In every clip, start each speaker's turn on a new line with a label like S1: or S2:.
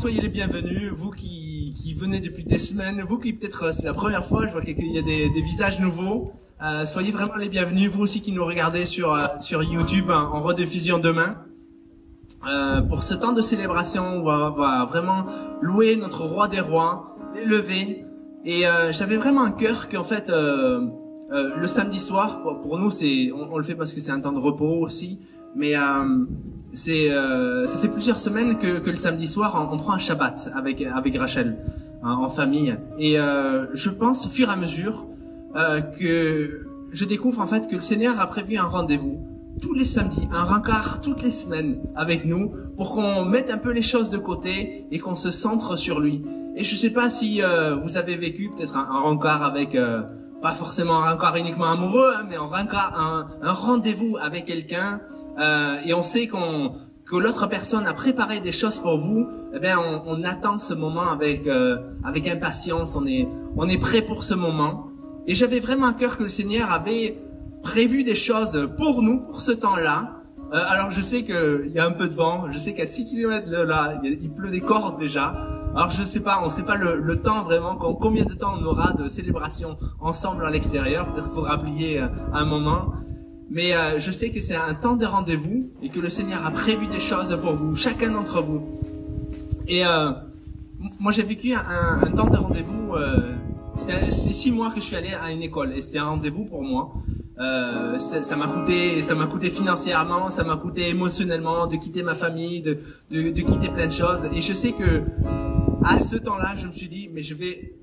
S1: soyez les bienvenus, vous qui venez depuis des semaines, vous qui peut-être c'est la première fois, je vois qu'il y a des visages nouveaux. Soyez vraiment les bienvenus, vous aussi qui nous regardez sur YouTube en rediffusion demain. Pour ce temps de célébration, on va vraiment louer notre roi des rois, l'élever. Et j'avais vraiment un cœur qu'en fait, le samedi soir, pour nous, on le fait parce que c'est un temps de repos aussi, mais ça fait plusieurs semaines que le samedi soir, on prend un Shabbat avec Rachel, en famille. Et je pense, au fur et à mesure, que je découvre en fait que le Seigneur a prévu un rendez-vous tous les samedis, un rencard toutes les semaines avec nous pour qu'on mette un peu les choses de côté et qu'on se centre sur lui. Et je sais pas si vous avez vécu peut-être un rencard avec, pas forcément un rencard uniquement amoureux, hein, mais un rendez-vous avec quelqu'un et on sait que l'autre personne a préparé des choses pour vous. Eh bien, on attend ce moment avec impatience. On est prêt pour ce moment. Et j'avais vraiment à cœur que le Seigneur avait prévu des choses pour nous, pour ce temps-là. Alors je sais qu'il y a un peu de vent, je sais qu'à 6 km de là, il pleut des cordes déjà. Alors je sais pas, on sait pas le temps vraiment, combien de temps on aura de célébration ensemble à l'extérieur. Peut-être qu'il faudra plier un moment. Mais je sais que c'est un temps de rendez-vous et que le Seigneur a prévu des choses pour vous, chacun d'entre vous. Et moi j'ai vécu un temps de rendez-vous, c'est 6 mois que je suis allé à une école et c'était un rendez-vous pour moi. Ça m'a coûté financièrement, ça m'a coûté émotionnellement de quitter ma famille, de quitter plein de choses. Et je sais que à ce temps-là, je me suis dit, mais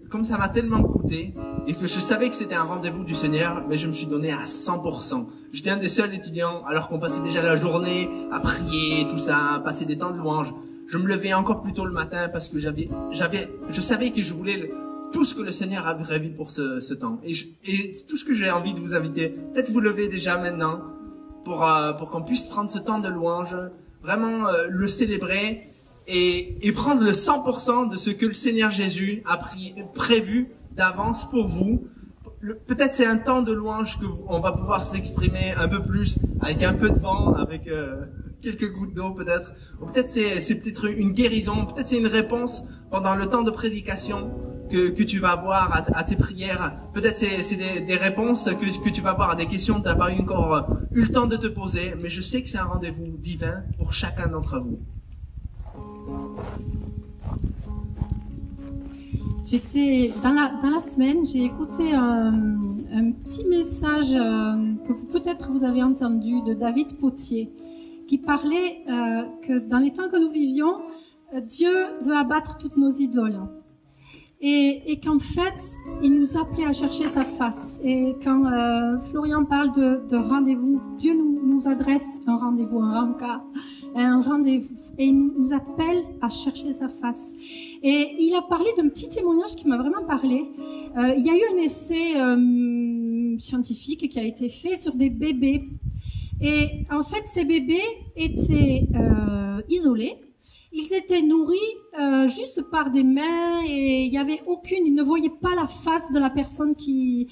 S1: comme ça m'a tellement coûté et que je savais que c'était un rendez-vous du Seigneur, mais je me suis donné à 100%. J'étais un des seuls étudiants, alors qu'on passait déjà la journée à prier, tout ça, à passer des temps de louange. Je me levais encore plus tôt le matin parce que je savais que je voulais tout ce que le Seigneur a prévu pour ce temps. Et tout ce que j'ai envie de vous inviter, peut-être vous lever déjà maintenant pour qu'on puisse prendre ce temps de louange, vraiment le célébrer et prendre le 100% de ce que le Seigneur Jésus a prévu d'avance pour vous. Peut-être c'est un temps de louange on va pouvoir s'exprimer un peu plus avec un peu de vent, avec quelques gouttes d'eau peut-être. Ou peut-être c'est peut-être une guérison, peut-être c'est une réponse pendant le temps de prédication que tu vas avoir à tes prières. Peut-être c'est des réponses que tu vas avoir à des questions que tu n'as pas encore eu le temps de te poser. Mais je sais que c'est un rendez-vous divin pour chacun d'entre vous.
S2: Dans la semaine, j'ai écouté un petit message que peut-être vous avez entendu de David Potier qui parlait que dans les temps que nous vivions, Dieu veut abattre toutes nos idoles. Et qu'en fait, il nous appelait à chercher sa face. Et quand Florian parle de rendez-vous, Dieu nous adresse un rendez-vous, un rencard, un rendez-vous. Et il nous appelle à chercher sa face. Et il a parlé d'un petit témoignage qui m'a vraiment parlé. Il y a eu un essai scientifique qui a été fait sur des bébés. Et en fait, ces bébés étaient isolés. Ils étaient nourris juste par des mains et il y avait ils ne voyaient pas la face de la personne qui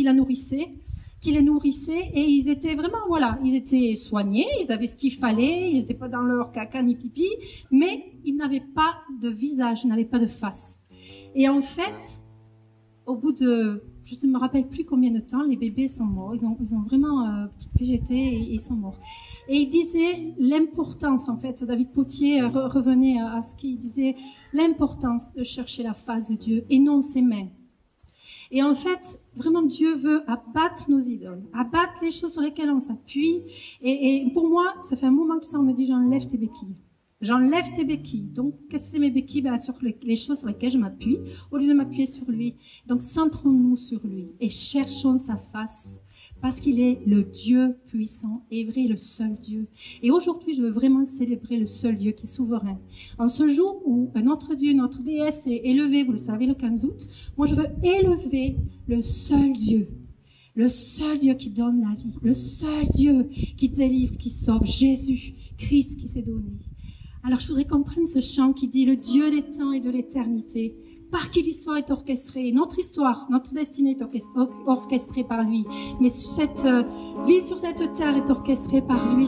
S2: la nourrissait, qui les nourrissait, et ils étaient vraiment, voilà, ils étaient soignés, ils avaient ce qu'il fallait, ils n'étaient pas dans leur caca ni pipi, mais ils n'avaient pas de visage, ils n'avaient pas de face. Et en fait, au bout de, je ne me rappelle plus combien de temps, les bébés sont morts, ils ont vraiment végété et ils sont morts. Et il disait l'importance, en fait, David Potier revenait à ce qu'il disait, l'importance de chercher la face de Dieu et non ses mains. Et en fait, vraiment, Dieu veut abattre nos idoles, abattre les choses sur lesquelles on s'appuie. Et pour moi, ça fait un moment que ça, on me dit, j'enlève tes béquilles. J'enlève tes béquilles. Donc, qu'est-ce que c'est mes béquilles? Ben, sur les choses sur lesquelles je m'appuie, au lieu de m'appuyer sur lui. Donc, centrons-nous sur lui et cherchons sa face. Parce qu'il est le Dieu puissant et vrai, le seul Dieu. Et aujourd'hui, je veux vraiment célébrer le seul Dieu qui est souverain. En ce jour où notre Dieu, notre déesse est élevée, vous le savez, le 15 août, moi je veux élever le seul Dieu. Le seul Dieu qui donne la vie. Le seul Dieu qui délivre, qui sauve. Jésus, Christ qui s'est donné. Alors je voudrais qu'on prenne ce chant qui dit le Dieu des temps et de l'éternité. Par qui l'histoire est orchestrée. Notre histoire, notre destinée est orchestrée par lui. Mais cette vie sur cette terre est orchestrée par lui.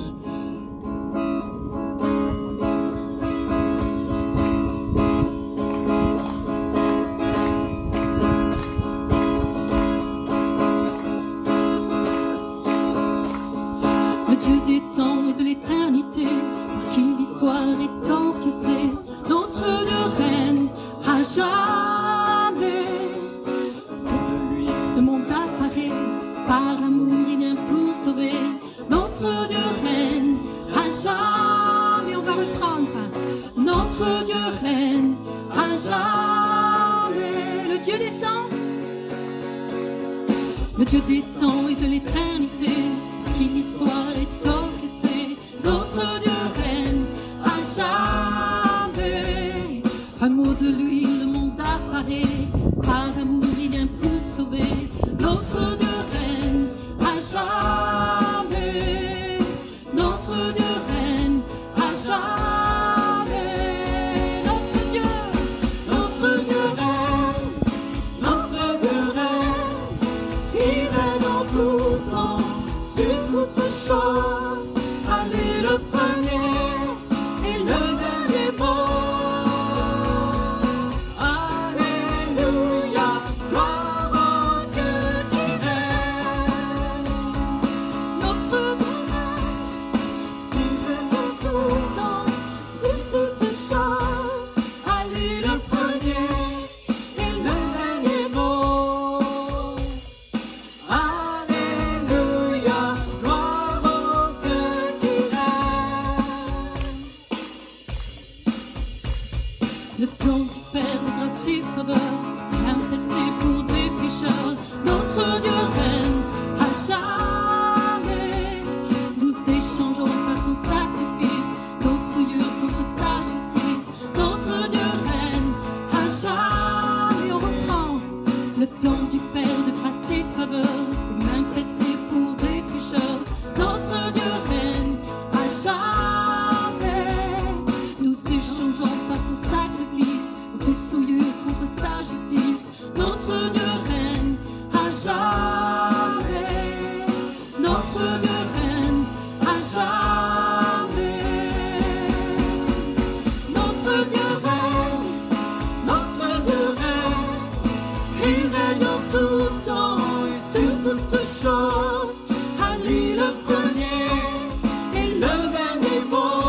S2: le Dieu des temps et de l'éternité, qui l'histoire est orchestrée, notre Dieu règne à jamais. Un mot de lui, le monde apparaît, par amour il vient pour sauver, notre Dieu règne à jamais, notre Dieu règne à jamais, notre Dieu règne, notre Dieu règne, il règne en tout temps, sur toutes choses, allez le premier et le dernier mot. Le plan du Père de grâce et faveur, impressé pour des pécheurs, notre Dieu règne à jamais. Nous échangeons par son sacrifice, nos souillures contre sa justice, notre Dieu règne à jamais. On reprend le plan du Père de grâce et faveur, impressé pour des pécheurs, notre Dieu règne à jamais. Nous échangeons par son sacrifice, nos souillures contre sa justice, notre Dieu règne à jamais, notre Dieu règne à jamais, notre Dieu règne, il règne en tout temps et sur toutes choses, à lui le premier et le dernier mot.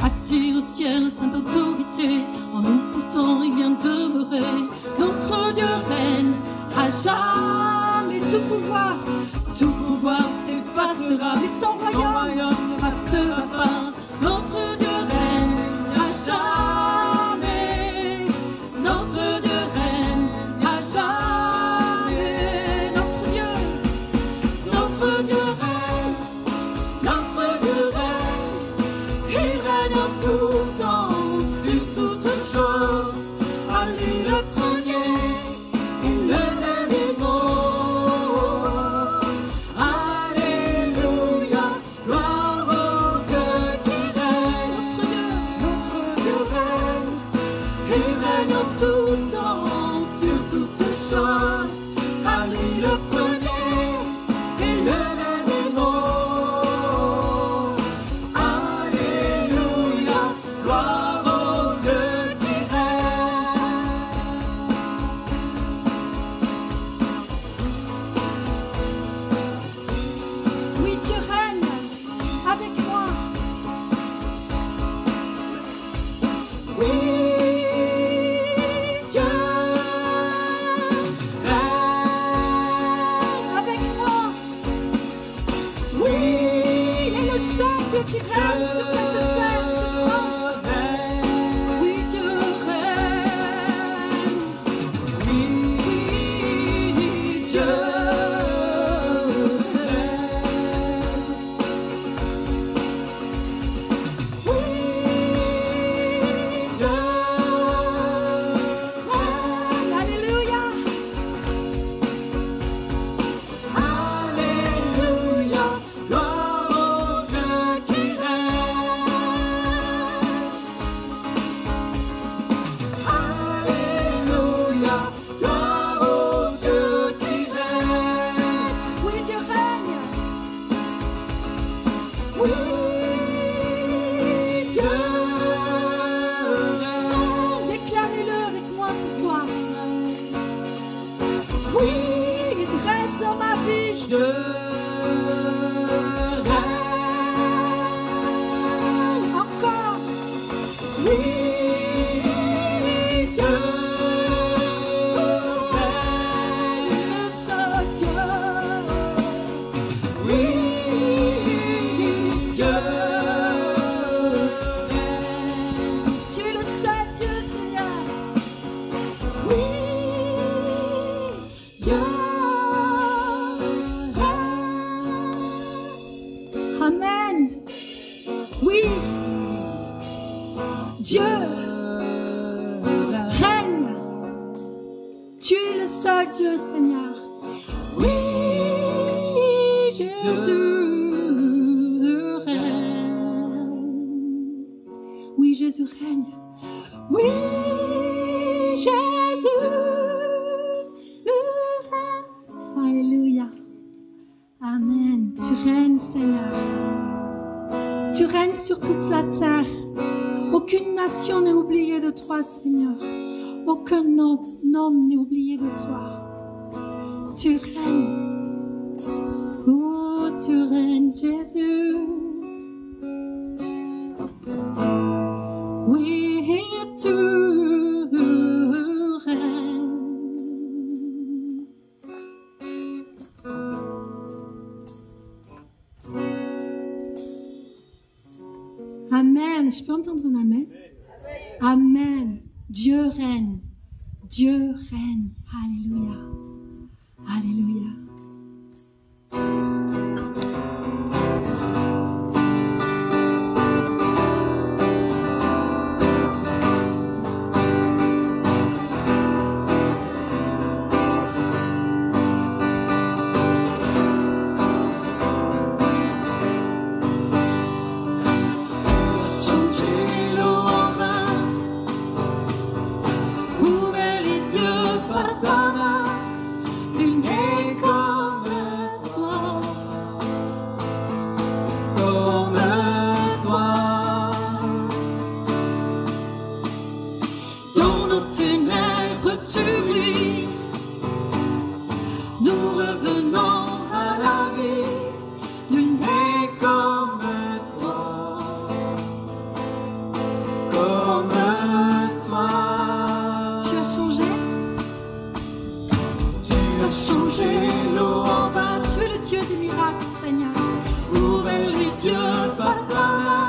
S2: Assis au ciel, sainte autorité, en nous pourtant il vient demeurer. Notre Dieu règne à jamais, tout pouvoir s'effacera, mais son royaume ne passera pas. Notre Dieu règne à jamais, notre Dieu règne à jamais, notre Dieu règne, notre Dieu règne, il règne en tout temps, sur toutes choses, à lui le premier et le dernier mot. Alléluia, gloire au Dieu qui règne, notre Dieu règne, il règne en tout temps, sur toutes choses, à lui le premier et le dernier mot. Qui règne sur cette terre, oui Dieu règne, oui Dieu règne, oui Dieu règne, alléluia, alléluia, gloire au Dieu qui règne. Oui, Dieu règne. Déclarez-le avec moi ce soir. Oui, il règne dans ma vie. Dieu règne. Encore. Oui, Dieu règne, seul Dieu. Oui, Dieu règne. Tu es le seul Dieu, Seigneur. Oui, Dieu règne. Amen. Oui, Dieu règne. Tu es le seul Dieu, Seigneur. Oui, Jésus règne. Oui, Jésus règne. Oui, Jésus règne. Alléluia. Amen. Tu règnes, Seigneur. Tu règnes sur toute la terre. Aucune nation n'est oubliée de toi, Seigneur. Aucun homme n'est oublié de toi. Tu règnes. Oh, tu règnes, Jésus. Oui, tu règnes. Amen. Je peux entendre un amen? Amen. Dieu règne. Dieu règne. Alléluia. Alléluia.
S3: Ouvert les yeux par ta main, nul n'est comme toi, comme toi. Dans nos ténèbres tu brilles, nous revenons à la vie, nul n'est comme toi, comme toi. Changer l'eau en vin,
S2: Tu es le Dieu des miracles, Seigneur.
S3: ouvert les yeux par ta main,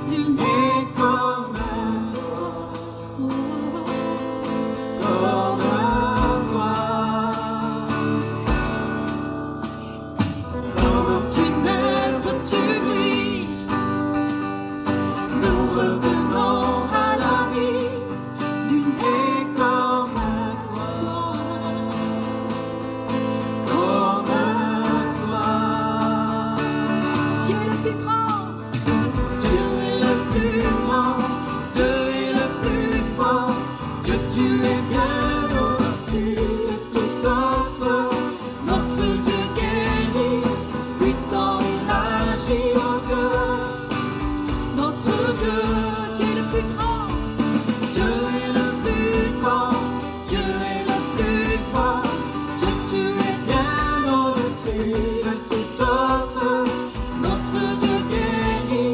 S3: nul n'est comme toi, comme toi. Dans nos ténèbres tu brilles, nous revenons à la vie, nul n'est comme toi, comme toi.
S2: Dieu est le plus grand.
S3: Dieu est le plus grand, Dieu est le plus fort, Dieu tu es bien au-dessus de tout autre, notre Dieu guéri, puissant il agit au Dieu, notre Dieu,
S2: Dieu est le plus grand.
S3: Dieu est le plus fort, Dieu est le plus fort, Dieu tu es bien au-dessus de tout autre, notre Dieu guéri,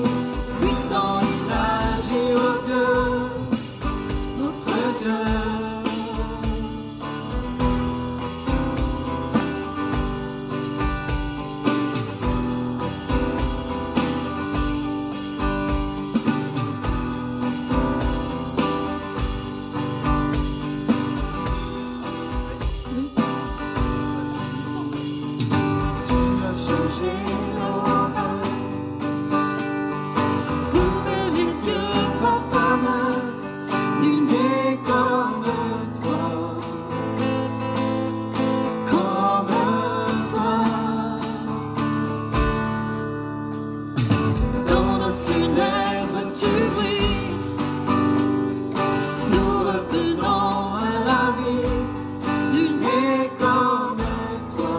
S3: puissant il agit au Dieu, notre Dieu. Tu as changé l'eau en vin, ouvert les yeux par ta main, nul n'est comme toi, comme toi. Dans nos ténèbres tu brilles, nous revenons à la vie, nul n'est comme toi,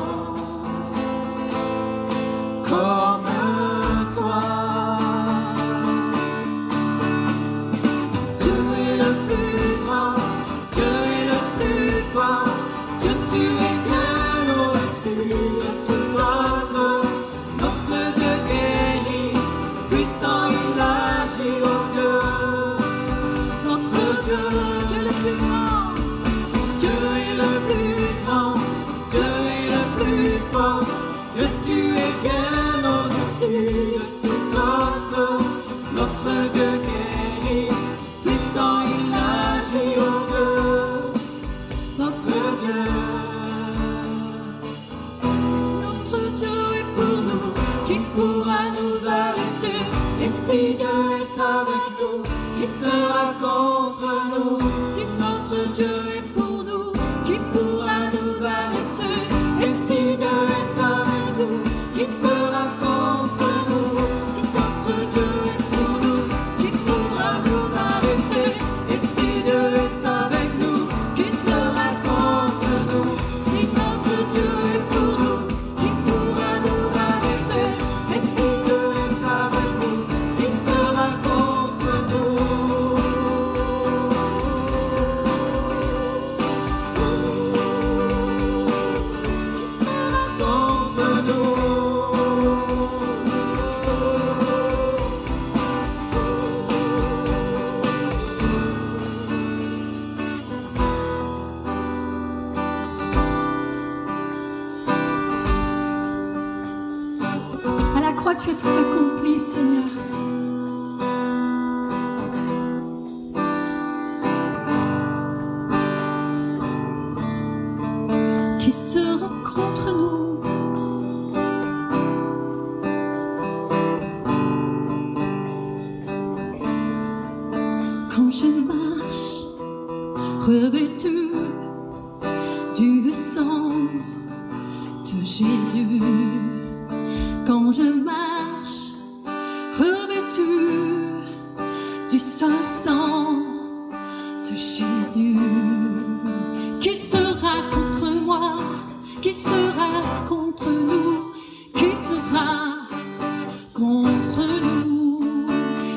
S3: comme toi. que tu es bien au-dessus de tout autre. Notre Dieu guérit, puissant il agit au Dieu, notre Dieu. Notre Dieu est pour nous, qui pourra nous arrêter? Et si Dieu est avec nous, qui sera contre nous? Si notre Dieu est pour nous, qui pourra nous arrêter? Et si Dieu est avec nous, qui sera contre nous? Si notre Dieu est pour nous, qui pourra nous arrêter? Et si Dieu est avec nous, qui sera contre nous? Si notre Dieu est pour nous, qui pourra nous arrêter? Et si Dieu est avec nous, qui sera contre nous?
S2: À la croix, tu as tout accompli, Seigneur. Qui sera contre nous? Quand je marche, revêtu du sang de Jésus. Quand je marche, revêtu du seul sang de Jésus. Qui sera contre moi? Qui sera contre nous? Qui sera contre nous?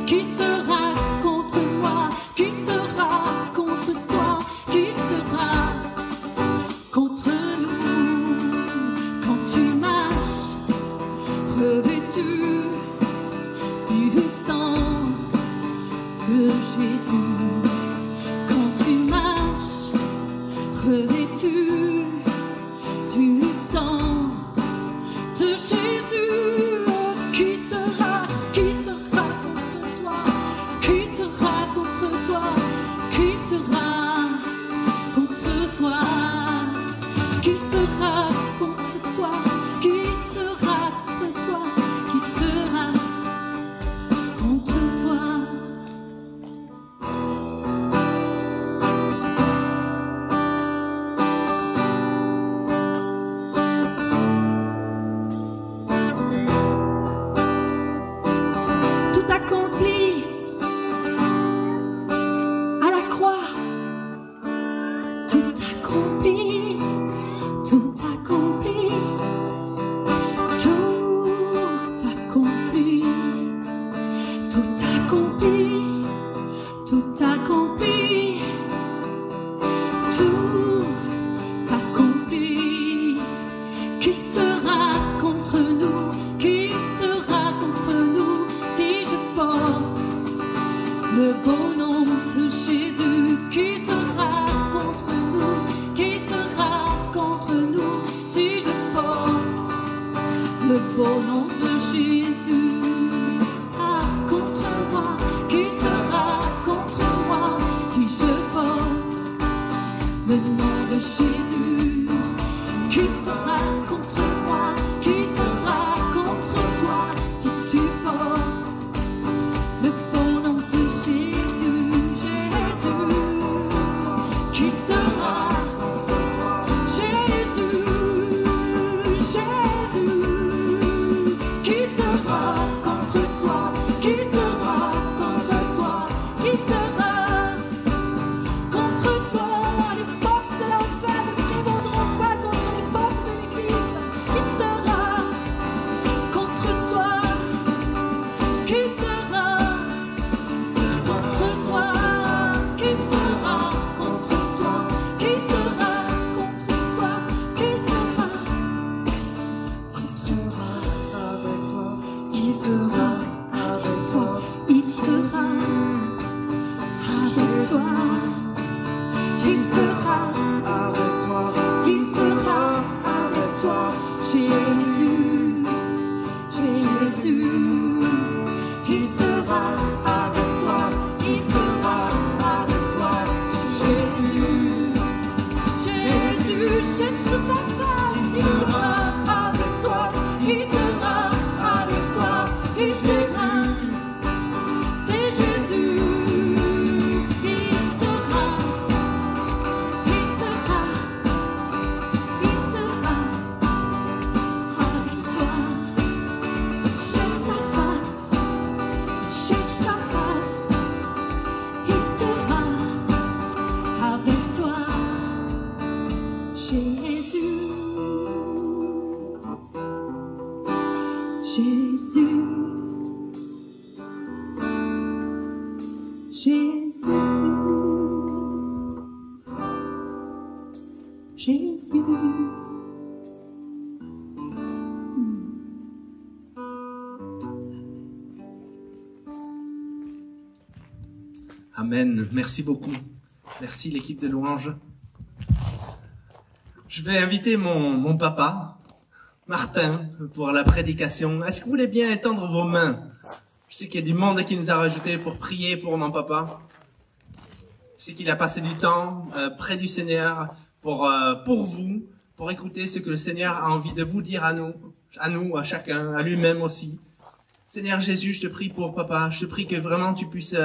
S2: Qui sera contre moi? Qui sera contre toi? Qui sera contre nous? Quand tu marches, revêtu du sang de Jésus. Quand tu marches, revêtu du sang de Jésus. Qui sera contre toi? Qui sera contre toi? Qui sera contre toi? Qui sera contre toi? Qui sera contre toi? Qui sera contre toi? Tout accompli à la croix. Tout accompli, tout accompli, tout accompli, tout accompli, tout accompli, tout accompli. Qui sera contre nous? Qui sera contre nous? Si je porte le beau nom de Jésus, qui sera contre nous? Qui sera contre nous? Si je porte le beau nom de Jésus. Ah, contre moi, qui sera contre moi? Si je porte le nom de Jésus. Qui sera contre moi? Qui sera contre toi? Si tu portes le beau nom de Jésus, Jésus. Qui sera Jésus, Jésus. Qui sera contre toi? Qui sera contre toi? Qui sera contre toi? Les portes de l'enfer ne prévaudront pas contre les portes de l'église. Qui sera contre toi? Qui sera contre toi? Qui sera contre toi? Qui sera contre toi? Qui sera
S3: avec toi?
S2: Qui sera avec toi? Il sera avec toi. Il sera
S3: Avec toi,
S2: Il sera avec toi, Jésus. Jésus, Jésus, Jésus.
S1: Amen. Merci beaucoup. Merci l'équipe de louanges. Je vais inviter mon papa, Martin, pour la prédication. Est-ce que vous voulez bien étendre vos mains? Je sais qu'il y a du monde qui nous a rajouté pour prier pour mon papa. Je sais qu'il a passé du temps près du Seigneur pour vous, pour écouter ce que le Seigneur a envie de vous dire à nous, à chacun, à lui-même aussi. Seigneur Jésus, je te prie pour papa. Je te prie que vraiment tu puisses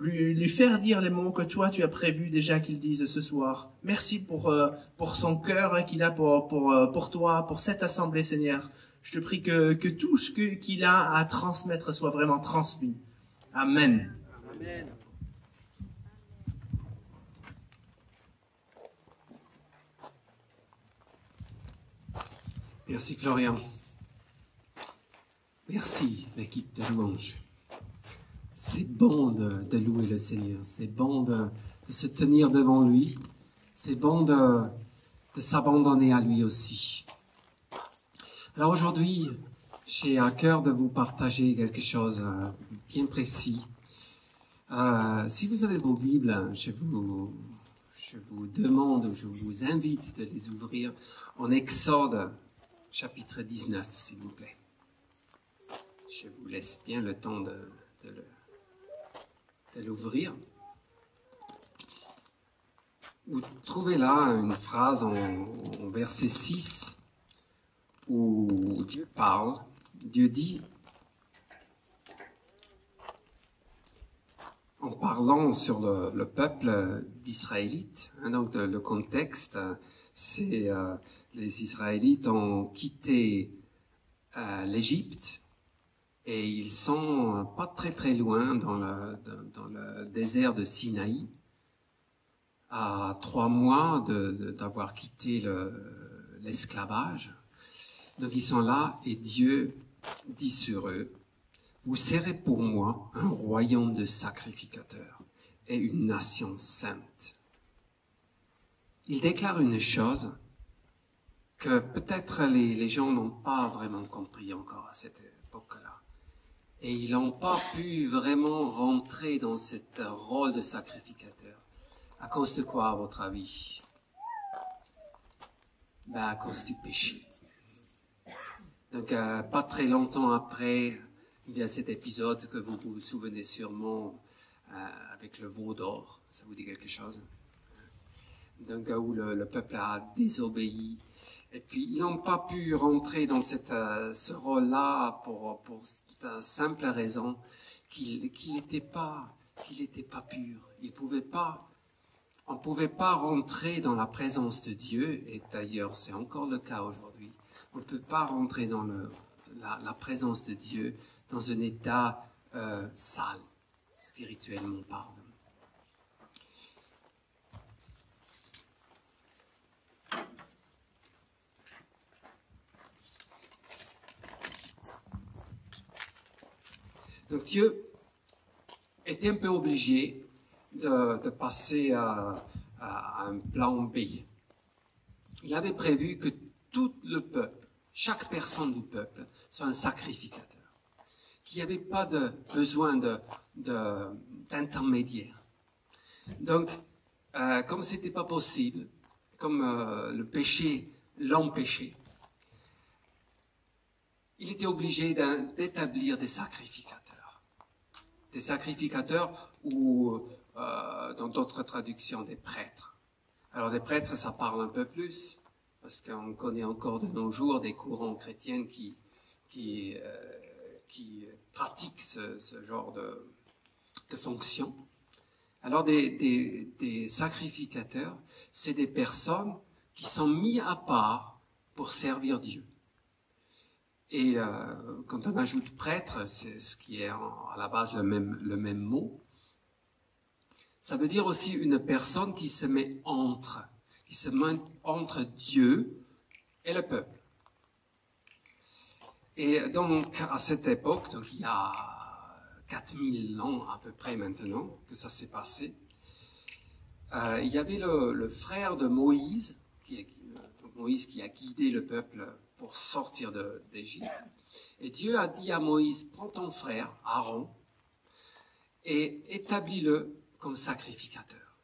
S1: lui faire dire les mots que toi tu as prévu déjà qu'il dise ce soir. Merci pour son cœur qu'il a pour toi, pour cette assemblée, Seigneur. Je te prie que tout ce qu'il a à transmettre soit vraiment transmis. Amen.
S4: Amen.
S5: Merci Florian. Merci l'équipe de louanges. C'est bon de louer le Seigneur. C'est bon de se tenir devant lui. C'est bon de s'abandonner à lui aussi. Alors aujourd'hui, j'ai à cœur de vous partager quelque chose bien précis. Si vous avez vos Bibles, je vous demande, je vous invite de les ouvrir en Exode, chapitre 19, s'il vous plaît. Je vous laisse bien le temps de l'ouvrir. Vous trouvez là une phrase en verset 6 où Dieu parle. Dieu dit, en parlant sur le peuple d'Israélites, donc le contexte, c'est les Israélites ont quitté l'Égypte et ils sont pas très loin dans le désert de Sinaï, à 3 mois d'avoir quitté l'esclavage. Donc ils sont là et Dieu dit sur eux, vous serez pour moi un royaume de sacrificateurs et une nation sainte. Il déclare une chose que peut-être les gens n'ont pas vraiment compris encore à cette époque-là. Et ils n'ont pas pu vraiment rentrer dans ce rôle de sacrificateur. À cause de quoi, à votre avis? À cause du péché. Donc, pas très longtemps après, il y a cet épisode que vous vous souvenez sûrement avec le veau d'or. Ça vous dit quelque chose? Donc, où le peuple a désobéi. Et puis, ils n'ont pas pu rentrer dans ce rôle-là pour la simple raison qu'il n'était pas pur. On ne pouvait pas rentrer dans la présence de Dieu, et d'ailleurs, c'est encore le cas aujourd'hui. On ne peut pas rentrer dans la présence de Dieu dans un état sale, spirituellement parlant. Donc Dieu était un peu obligé de passer à un plan B. Il avait prévu que tout le peuple, chaque personne du peuple, soit un sacrificateur, qu'il n'y avait pas de besoin d'intermédiaire. Donc, comme ce n'était pas possible, comme le péché l'empêchait, il était obligé d'établir des sacrificateurs. Des sacrificateurs ou, dans d'autres traductions, des prêtres. Alors des prêtres, ça parle un peu plus, parce qu'on connaît encore de nos jours des courants chrétiens qui pratiquent ce genre de fonction. Alors des sacrificateurs, c'est des personnes qui sont mises à part pour servir Dieu. Et quand on ajoute prêtre, c'est ce qui est à la base le même mot, ça veut dire aussi une personne qui se met entre Dieu et le peuple. Et donc, à cette époque, donc il y a 4000 ans à peu près maintenant que ça s'est passé, il y avait le frère de Moïse, Moïse qui a guidé le peuple pour sortir d'Égypte. Et Dieu a dit à Moïse, prends ton frère, Aaron, et établis-le comme sacrificateur.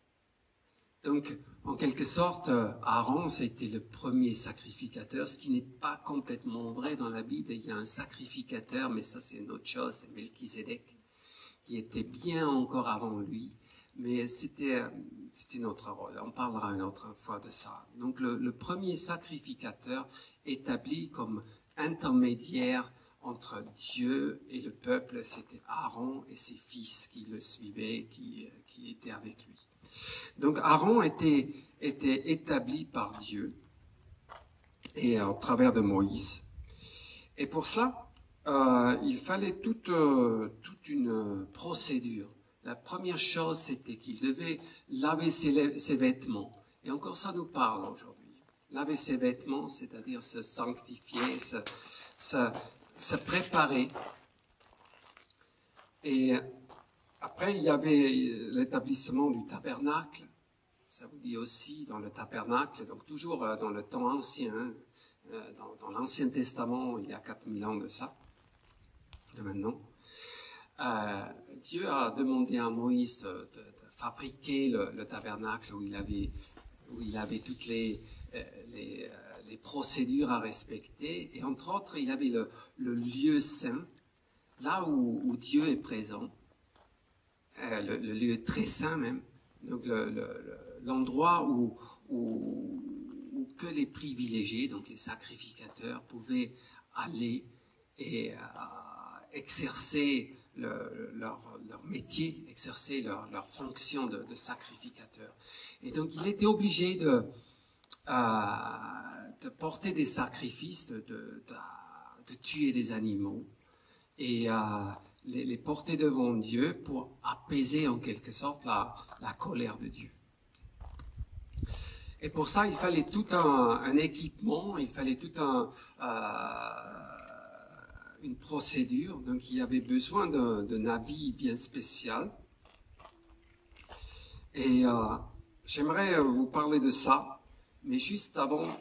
S5: Donc, en quelque sorte, Aaron, c'était le premier sacrificateur, ce qui n'est pas complètement vrai dans la Bible. Il y a un sacrificateur, mais ça c'est une autre chose, c'est Melchizedek, qui était bien encore avant lui. Mais c'était notre rôle. On parlera une autre fois de ça. Donc le premier sacrificateur établi comme intermédiaire entre Dieu et le peuple, c'était Aaron et ses fils qui le suivaient, qui étaient avec lui. Donc Aaron était établi par Dieu et au travers de Moïse. Et pour cela, il fallait toute une procédure. La première chose, c'était qu'il devait laver ses vêtements. Et encore ça nous parle aujourd'hui. Laver ses vêtements, c'est-à-dire se sanctifier, se préparer. Et après, il y avait l'établissement du tabernacle. Ça vous dit aussi dans le tabernacle, donc toujours dans le temps ancien, dans l'Ancien Testament, il y a 4000 ans de ça, de maintenant. Dieu a demandé à Moïse de fabriquer le tabernacle où il avait toutes les procédures à respecter. Et entre autres, il avait le lieu saint, là où Dieu est présent, le lieu très saint même, donc l'endroit où que les privilégiés, donc les sacrificateurs, pouvaient aller et exercer leur métier, exercer leur fonction de sacrificateur. Et donc il était obligé de porter des sacrifices, de tuer des animaux et les porter devant Dieu pour apaiser en quelque sorte la colère de Dieu. Et pour ça, il fallait tout un équipement, il fallait tout une procédure, donc il y avait besoin d'un habit bien spécial. Et j'aimerais vous parler de ça, mais juste avant,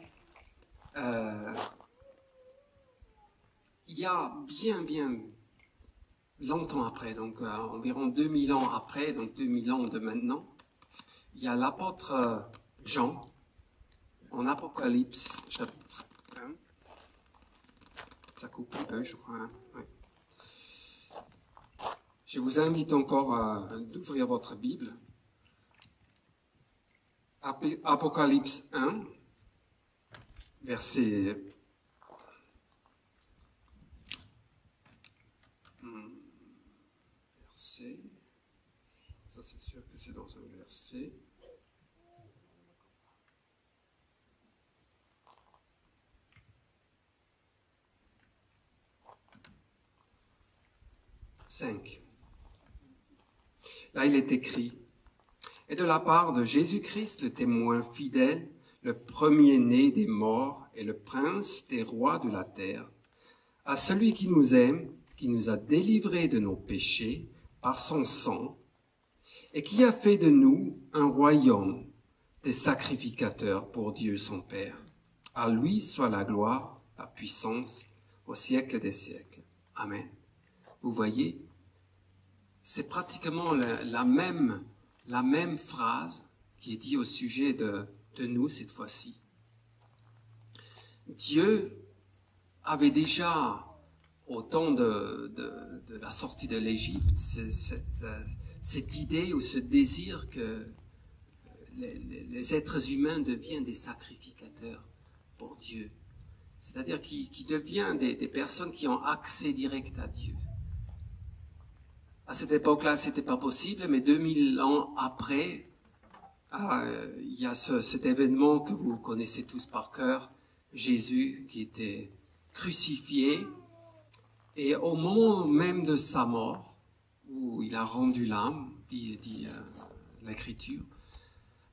S5: il y a bien longtemps après, donc environ 2000 ans après, donc 2000 ans de maintenant, il y a l'apôtre Jean, en Apocalypse, chapitre 1. Ça coupe un peu, je crois. Hein? Ouais. Je vous invite encore d'ouvrir votre Bible. Apocalypse 1, verset... Ça, c'est sûr que c'est dans un verset. Là, il est écrit, « Et de la part de Jésus-Christ, le témoin fidèle, le premier-né des morts et le prince des rois de la terre, à celui qui nous aime, qui nous a délivrés de nos péchés par son sang, et qui a fait de nous un royaume des sacrificateurs pour Dieu son Père. À lui soit la gloire, la puissance, au siècle des siècles. Amen. » Vous voyez, c'est pratiquement la même phrase qui est dite au sujet de nous cette fois-ci. Dieu avait déjà, au temps de la sortie de l'Égypte, cette idée ou ce désir que les êtres humains deviennent des sacrificateurs pour Dieu. C'est-à-dire qui deviennent des personnes qui ont accès direct à Dieu. À cette époque-là, c'était pas possible, mais 2000 ans après, il y a cet événement que vous connaissez tous par cœur, Jésus qui était crucifié, et au moment même de sa mort, où il a rendu l'âme, dit l'Écriture,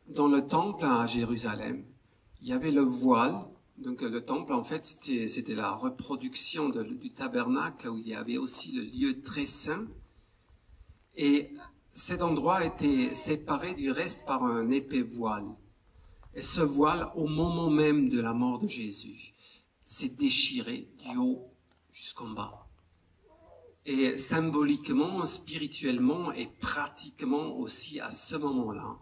S5: dans le temple à Jérusalem, il y avait le voile Donc le temple, en fait, c'était la reproduction du tabernacle où il y avait aussi le lieu très saint. Et cet endroit était séparé du reste par un épais voile. Et ce voile, au moment même de la mort de Jésus, s'est déchiré du haut jusqu'en bas. Et symboliquement, spirituellement et pratiquement aussi à ce moment-là,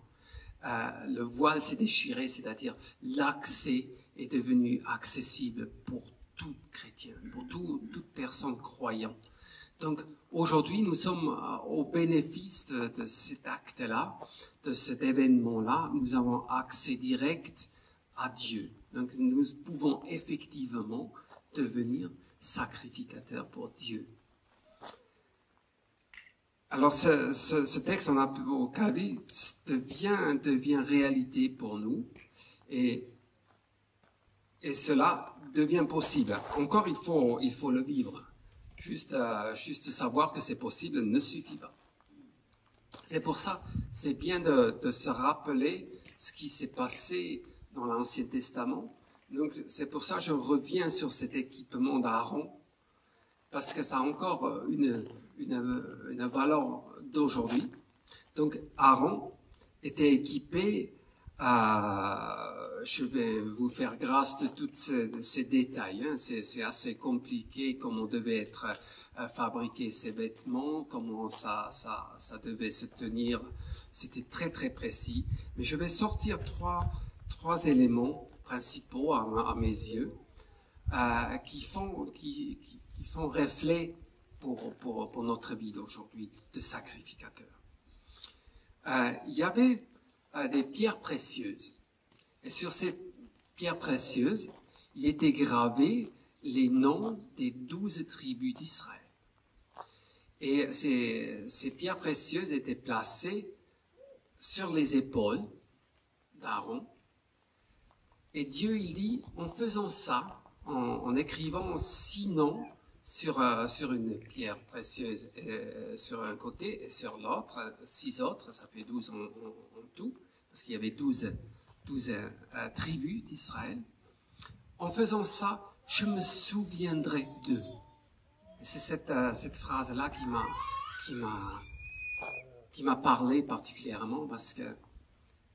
S5: le voile s'est déchiré, c'est-à-dire l'accès est devenu accessible pour tout chrétien, pour toute personne croyante. Donc aujourd'hui, nous sommes au bénéfice de cet acte-là, de cet événement-là. Nous avons accès direct à Dieu. Donc nous pouvons effectivement devenir sacrificateurs pour Dieu. Alors ce texte en Apocalypse devient réalité pour nous et cela devient possible. Encore il faut le vivre. Juste savoir que c'est possible ne suffit pas. C'est pour ça, c'est bien de se rappeler ce qui s'est passé dans l'Ancien Testament. Donc c'est pour ça que je reviens sur cet équipement d'Aaron, parce que ça a encore une valeur d'aujourd'hui. Donc Aaron était équipé je vais vous faire grâce de tous ces détails. Hein. C'est assez compliqué comment devait être fabriqués ces vêtements, comment ça devait se tenir. C'était très très précis. Mais je vais sortir trois éléments principaux à mes yeux qui font reflet pour notre vie d'aujourd'hui de sacrificateur. Il y avait des pierres précieuses. Et sur ces pierres précieuses, il était gravé les noms des 12 tribus d'Israël. Et ces pierres précieuses étaient placées sur les épaules d'Aaron. Et Dieu, il dit, en faisant ça, en écrivant 6 noms sur une pierre précieuse sur un côté et sur l'autre, 6 autres, ça fait 12 en tout, parce qu'il y avait 12 tribus d'Israël. En faisant ça, je me souviendrai d'eux. Et c'est cette phrase-là qui m'a parlé particulièrement, parce que,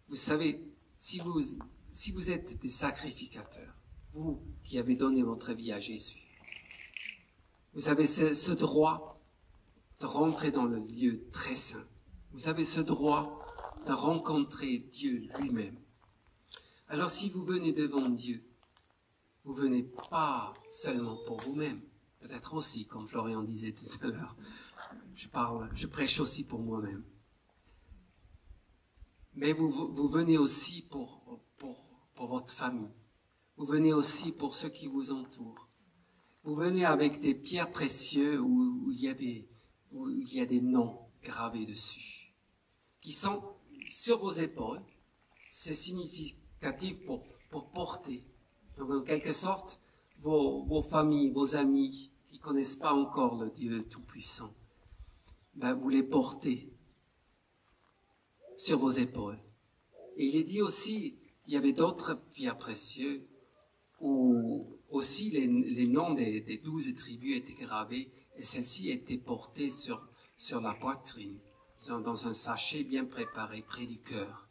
S5: vous savez, si vous êtes des sacrificateurs, vous qui avez donné votre vie à Jésus, vous avez ce droit de rentrer dans le lieu très saint. Vous avez ce droit de rencontrer Dieu lui-même. Alors si vous venez devant Dieu, vous venez pas seulement pour vous-même, peut-être aussi, comme Florian disait tout à l'heure, je prêche aussi pour moi-même. Mais vous venez aussi pour votre famille. Vous venez aussi pour ceux qui vous entourent. Vous venez avec des pierres précieuses où il y a des noms gravés dessus, qui sont sur vos épaules. C'est significatif pour porter. Donc, en quelque sorte, vos familles, vos amis qui connaissent pas encore le Dieu Tout-Puissant, vous les portez sur vos épaules. Et il est dit aussi, il y avait d'autres pierres précieuses où aussi les noms des 12 tribus étaient gravés et celles-ci étaient portées sur la poitrine, dans un sachet bien préparé près du cœur.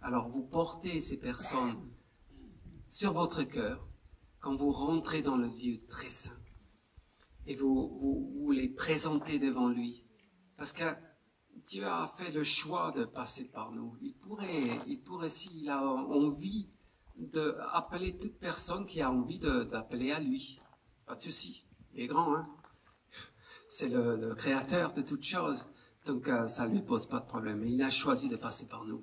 S5: Alors vous portez ces personnes sur votre cœur quand vous rentrez dans le lieu très saint et vous les présentez devant lui. Parce que Dieu a fait le choix de passer par nous. Il pourrait s'il a envie d'appeler toute personne qui a envie d'appeler à lui. Pas de souci. Il est grand, hein. C'est le créateur de toutes choses. Donc ça ne lui pose pas de problème. Mais il a choisi de passer par nous.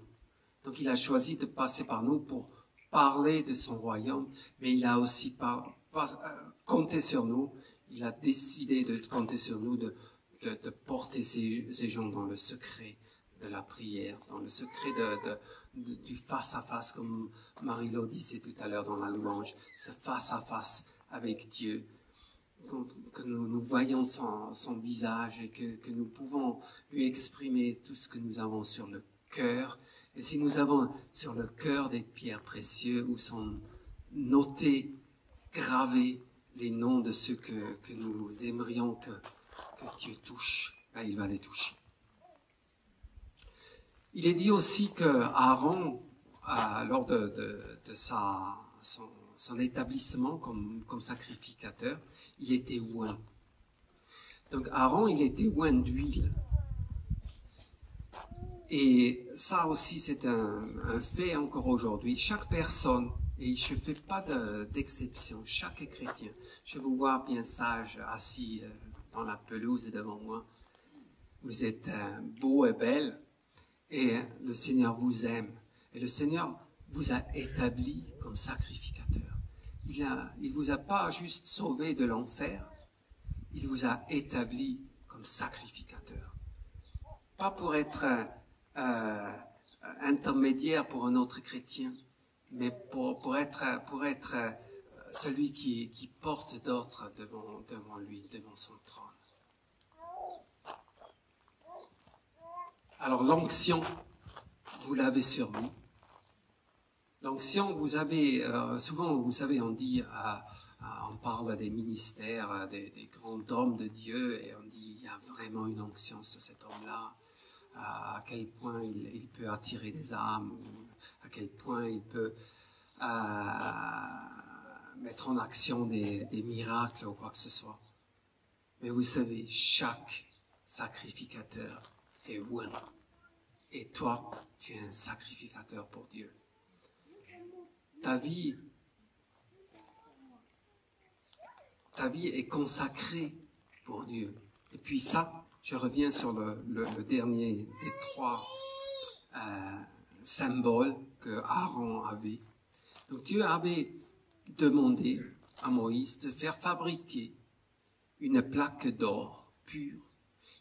S5: Donc il a choisi de passer par nous pour parler de son royaume, mais il a aussi compté sur nous. Il a décidé de compter sur nous, de porter ces gens dans le secret de la prière, dans le secret du face-à-face, comme Marie-Lo disait tout à l'heure dans la louange, ce face-à-face avec Dieu, que nous voyons son visage et que nous pouvons lui exprimer tout ce que nous avons sur le cœur. Et si nous avons sur le cœur des pierres précieuses où sont noter, graver les noms de ceux que nous aimerions que Dieu touche. Ben, il va les toucher. Il est dit aussi que Aaron, lors de son établissement comme sacrificateur, il était oint. Donc Aaron, il était oint d'huile. Et ça aussi, c'est un fait encore aujourd'hui. Chaque personne, et je ne fais pas d'exception, chaque chrétien, je vous vois bien sage, assis dans la pelouse devant moi. Vous êtes beau et belle, et le Seigneur vous aime. Et le Seigneur vous a établi comme sacrificateur. Il vous a pas juste sauvé de l'enfer, il vous a établi comme sacrificateur. Pas pour être intermédiaire pour un autre chrétien, mais pour être celui qui porte d'autres devant lui, devant son trône. Alors l'onction, vous l'avez sur vous. L'onction, vous avez, souvent, vous savez, on parle des ministères, des grands hommes de Dieu, et on dit, il y a vraiment une onction sur cet homme-là, à quel point il peut attirer des âmes, ou à quel point il peut mettre en action des miracles ou quoi que ce soit. Mais vous savez, chaque sacrificateur est oint. Et toi, tu es un sacrificateur pour Dieu. Ta vie est consacrée pour Dieu. Et puis ça, je reviens sur le dernier des trois symboles que Aaron avait. Donc Dieu avait demandé à Moïse de faire fabriquer une plaque d'or pure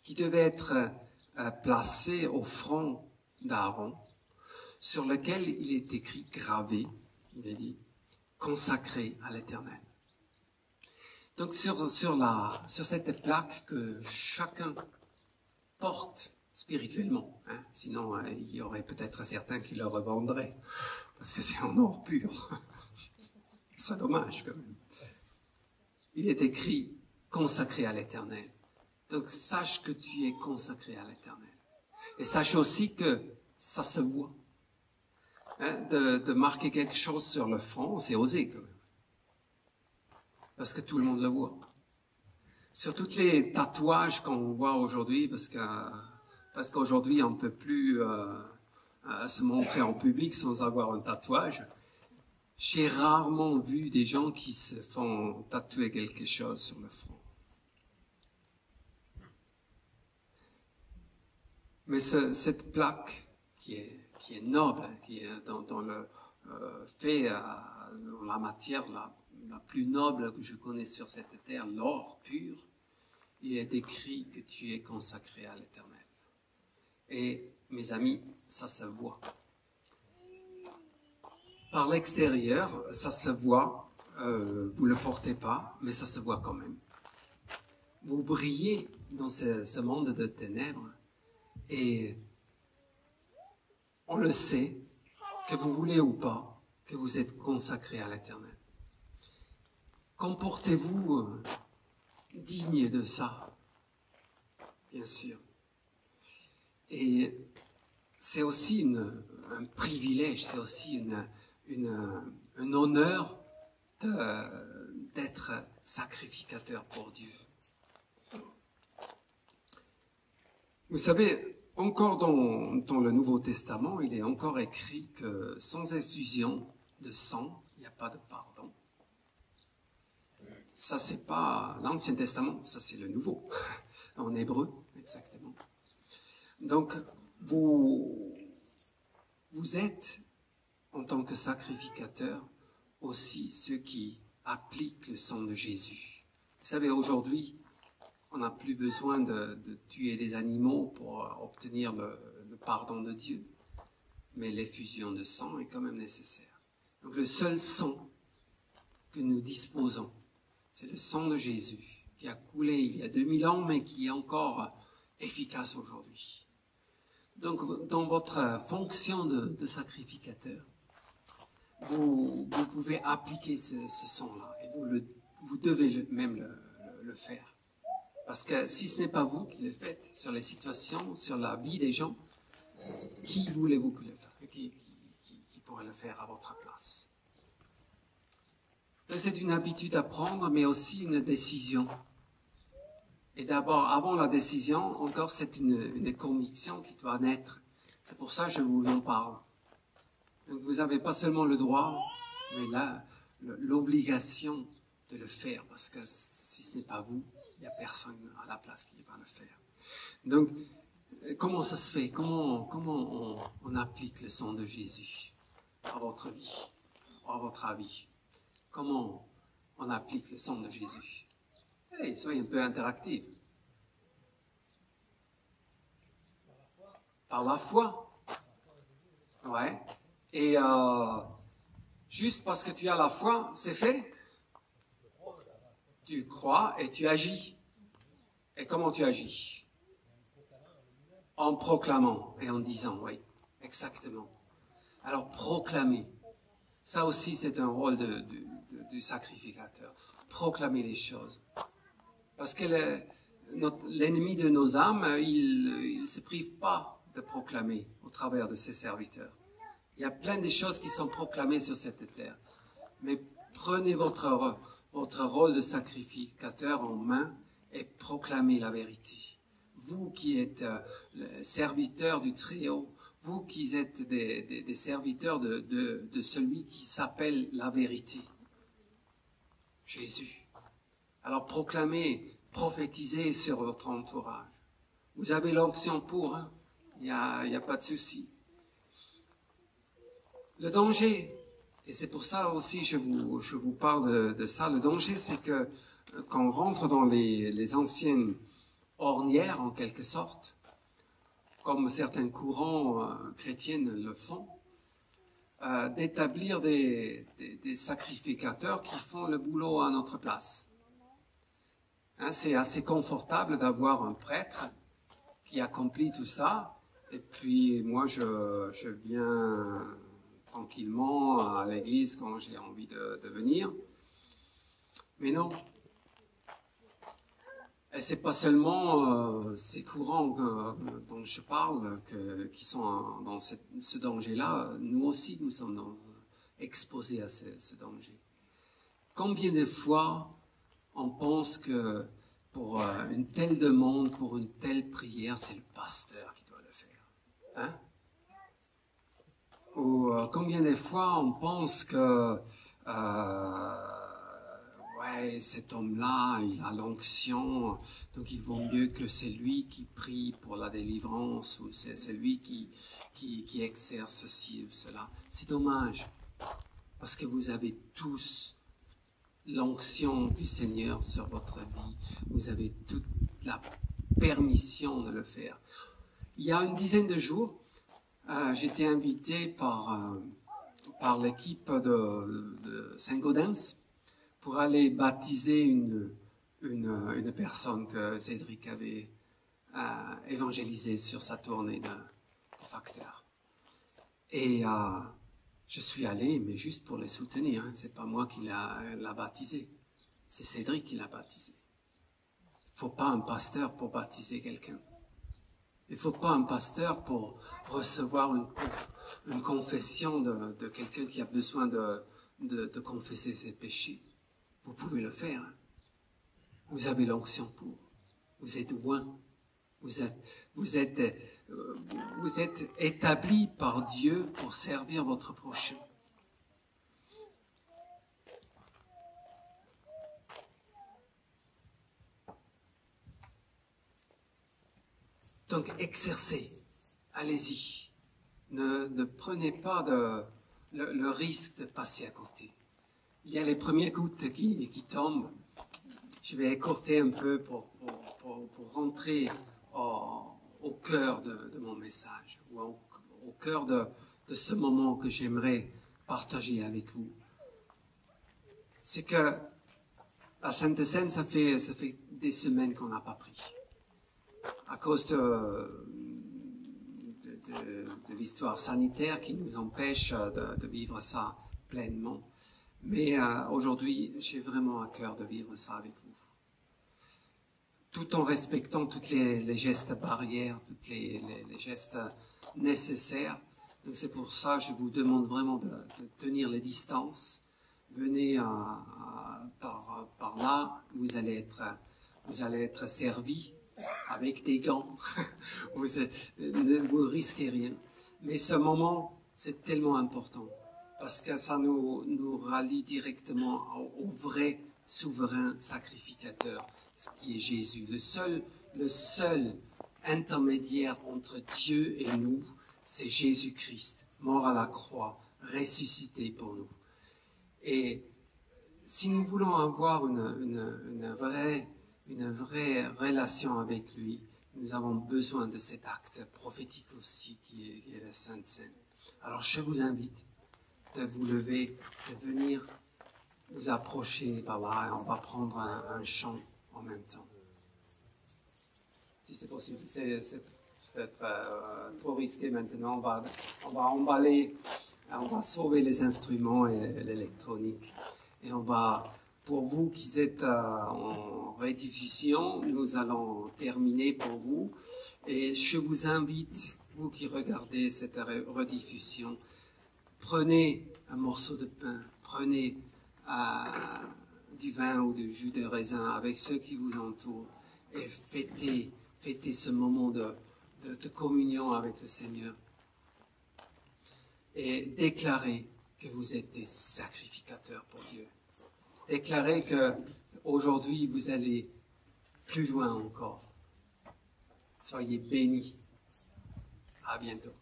S5: qui devait être placée au front d'Aaron, sur lequel il est écrit, gravé, il est dit, consacré à l'Éternel. Donc sur cette plaque que chacun porte spirituellement, hein, sinon il y aurait peut-être certains qui le revendraient, parce que c'est en or pur. Ce serait dommage quand même. Il est écrit, consacré à l'Éternel. Donc sache que tu es consacré à l'Éternel. Et sache aussi que ça se voit. Hein, de marquer quelque chose sur le front, c'est osé quand même. Parce que tout le monde le voit. Sur tous les tatouages qu'on voit aujourd'hui, parce qu'aujourd'hui on ne peut plus se montrer en public sans avoir un tatouage, j'ai rarement vu des gens qui se font tatouer quelque chose sur le front. Mais cette plaque qui est noble, qui est dans le fait dans la matière la plus noble que je connais sur cette terre, l'or pur, il est écrit que tu es consacré à l'Éternel. Et mes amis, ça se voit. Par l'extérieur, ça se voit, vous le portez pas, mais ça se voit quand même. Vous brillez dans ce monde de ténèbres, et on le sait, que vous voulez ou pas, que vous êtes consacré à l'Éternel. Comportez-vous digne de ça, bien sûr. Et c'est aussi un privilège, c'est aussi un honneur d'être sacrificateur pour Dieu. Vous savez, encore dans le Nouveau Testament, il est encore écrit que sans effusion de sang, il n'y a pas de pardon. Ça, c'est pas l'Ancien Testament, ça c'est le Nouveau, en hébreu, exactement. Donc, vous êtes, en tant que sacrificateur, aussi ceux qui appliquent le sang de Jésus. Vous savez, aujourd'hui, on n'a plus besoin de tuer des animaux pour obtenir le pardon de Dieu, mais l'effusion de sang est quand même nécessaire. Donc le seul sang que nous disposons, c'est le sang de Jésus, qui a coulé il y a 2000 ans, mais qui est encore efficace aujourd'hui. Donc dans votre fonction de sacrificateur, vous pouvez appliquer ce son-là. Et vous devez même le faire. Parce que si ce n'est pas vous qui le faites sur les situations, sur la vie des gens, qui voulez-vous que le fasse, qui pourrait le faire à votre place? Donc c'est une habitude à prendre, mais aussi une décision. Et d'abord, avant la décision, encore c'est une conviction qui doit naître. C'est pour ça que je vous en parle. Donc vous n'avez pas seulement le droit, mais là, l'obligation de le faire, parce que si ce n'est pas vous, il n'y a personne à la place qui va le faire. Donc, comment ça se fait? Comment on applique le sang de Jésus à votre vie, à votre avis? Comment on applique le sang de Jésus? Hey, soyez un peu interactifs. Par la foi. Ouais. Et juste parce que tu as la foi, c'est fait. Tu crois et tu agis. Et comment tu agis? En proclamant et en disant, oui, exactement. Alors proclamer. Ça aussi, c'est un rôle du sacrificateur. Proclamer les choses. Parce que l'ennemi de nos âmes, il ne se prive pas de proclamer au travers de ses serviteurs. Il y a plein de choses qui sont proclamées sur cette terre. Mais prenez votre rôle de sacrificateur en main et proclamez la vérité. Vous qui êtes serviteurs du Très-Haut, vous qui êtes des serviteurs de celui qui s'appelle la vérité, Jésus. Alors proclamez, prophétisez sur votre entourage. Vous avez l'onction pour, hein? Il n'y a pas de souci. Le danger, et c'est pour ça aussi je vous parle de ça, le danger c'est que quand on rentre dans les anciennes ornières en quelque sorte, comme certains courants chrétiens le font, d'établir des sacrificateurs qui font le boulot à notre place. Hein, c'est assez confortable d'avoir un prêtre qui accomplit tout ça, et puis moi je viens tranquillement à l'église quand j'ai envie de venir. Mais non. Et c'est pas seulement ces courants dont je parle qui sont dans ce danger-là. Nous aussi, nous sommes exposés à ce danger. Combien de fois on pense que pour une telle demande, pour une telle prière, c'est le pasteur qui doit le faire, hein? Ou combien de fois on pense que ouais, cet homme-là, il a l'onction, donc il vaut mieux que c'est lui qui prie pour la délivrance, ou c'est lui qui exerce ceci ou cela. C'est dommage, parce que vous avez tous l'onction du Seigneur sur votre vie. Vous avez toute la permission de le faire. Il y a une dizaine de jours, j'étais invité par l'équipe de Saint-Gaudens pour aller baptiser une personne que Cédric avait évangélisée sur sa tournée de facteur. Et je suis allé, mais juste pour les soutenir. Hein. C'est pas moi qui l'a baptisé, c'est Cédric qui l'a baptisé. Il ne faut pas un pasteur pour baptiser quelqu'un. Il ne faut pas un pasteur pour recevoir une confession de quelqu'un qui a besoin de confesser ses péchés. Vous pouvez le faire. Vous avez l'onction pour. Vous êtes oint. Vous êtes établi par Dieu pour servir votre prochain. Donc exercez, allez-y. Ne prenez pas le risque de passer à côté. Il y a les premières gouttes qui tombent. Je vais écourter un peu pour rentrer au cœur de mon message, ou au cœur de ce moment que j'aimerais partager avec vous. C'est que la Sainte Seine, ça fait des semaines qu'on n'a pas pris. À cause de l'histoire sanitaire qui nous empêche de vivre ça pleinement. Mais aujourd'hui, j'ai vraiment à cœur de vivre ça avec vous. Tout en respectant tous les gestes barrières, tous les gestes nécessaires. Donc c'est pour ça que je vous demande vraiment de tenir les distances. Venez par là, vous allez être servis avec des gants. Ne vous risquez rien. Mais ce moment, c'est tellement important parce que ça nous rallie directement au vrai souverain sacrificateur, ce qui est Jésus, le seul intermédiaire entre Dieu et nous, c'est Jésus-Christ, mort à la croix, ressuscité pour nous. Et si nous voulons avoir une vraie relation avec lui, nous avons besoin de cet acte prophétique aussi qui est la Sainte Seine. Alors je vous invite de vous lever, de venir vous approcher par là et on va prendre un chant en même temps. Si c'est possible, c'est trop risqué maintenant. On va emballer, on va sauver les instruments et l'électronique. Et on va, pour vous qui êtes en rediffusion, nous allons terminer pour vous. Et je vous invite, vous qui regardez cette rediffusion, prenez un morceau de pain, prenez du vin ou du jus de raisin avec ceux qui vous entourent et fêtez ce moment de communion avec le Seigneur. Et déclarez que vous êtes des sacrificateurs pour Dieu. Déclarez que aujourd'hui vous allez plus loin encore. Soyez bénis. À bientôt.